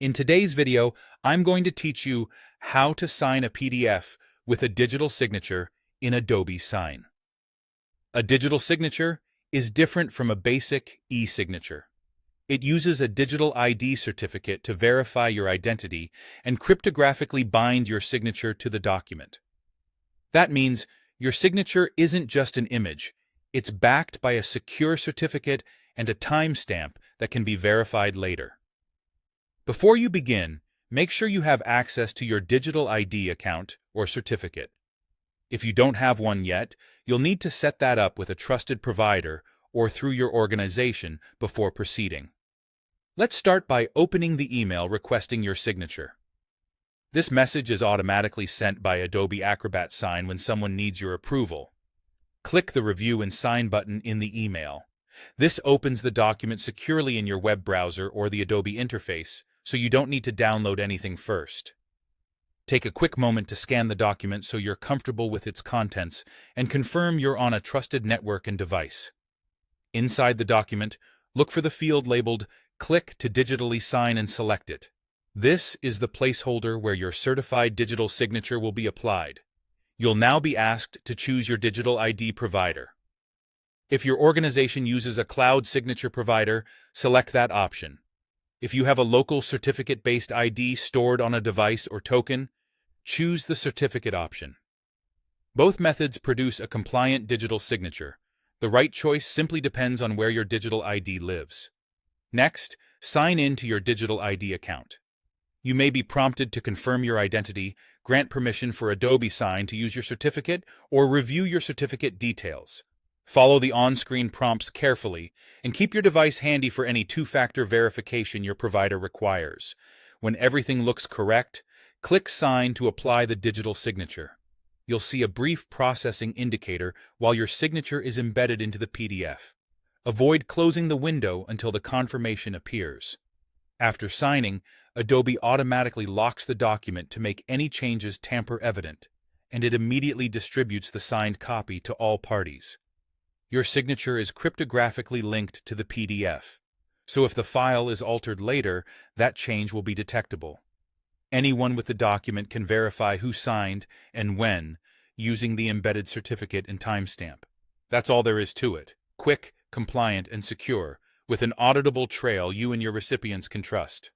In today's video, I'm going to teach you how to sign a PDF with a digital signature in Adobe Sign. A digital signature is different from a basic e-signature. It uses a digital ID certificate to verify your identity and cryptographically bind your signature to the document. That means your signature isn't just an image, it's backed by a secure certificate and a timestamp that can be verified later. Before you begin, make sure you have access to your digital ID account or certificate. If you don't have one yet, you'll need to set that up with a trusted provider or through your organization before proceeding. Let's start by opening the email requesting your signature. This message is automatically sent by Adobe Acrobat Sign when someone needs your approval. Click the Review and Sign button in the email. This opens the document securely in your web browser or the Adobe interface, so you don't need to download anything first. Take a quick moment to scan the document so you're comfortable with its contents and confirm you're on a trusted network and device. Inside the document, look for the field labeled Click to digitally sign and select it. This is the placeholder where your certified digital signature will be applied. You'll now be asked to choose your digital ID provider. If your organization uses a cloud signature provider, select that option. If you have a local certificate-based ID stored on a device or token, choose the certificate option. Both methods produce a compliant digital signature. The right choice simply depends on where your digital ID lives. Next, sign in to your digital ID account. You may be prompted to confirm your identity, grant permission for Adobe Sign to use your certificate, or review your certificate details. Follow the on-screen prompts carefully and keep your device handy for any two-factor verification your provider requires. When everything looks correct, click Sign to apply the digital signature. You'll see a brief processing indicator while your signature is embedded into the PDF. Avoid closing the window until the confirmation appears. After signing, Adobe automatically locks the document to make any changes tamper-evident, and it immediately distributes the signed copy to all parties. Your signature is cryptographically linked to the PDF, so if the file is altered later, that change will be detectable. Anyone with the document can verify who signed and when using the embedded certificate and timestamp. That's all there is to it. Quick, compliant, and secure, with an auditable trail you and your recipients can trust.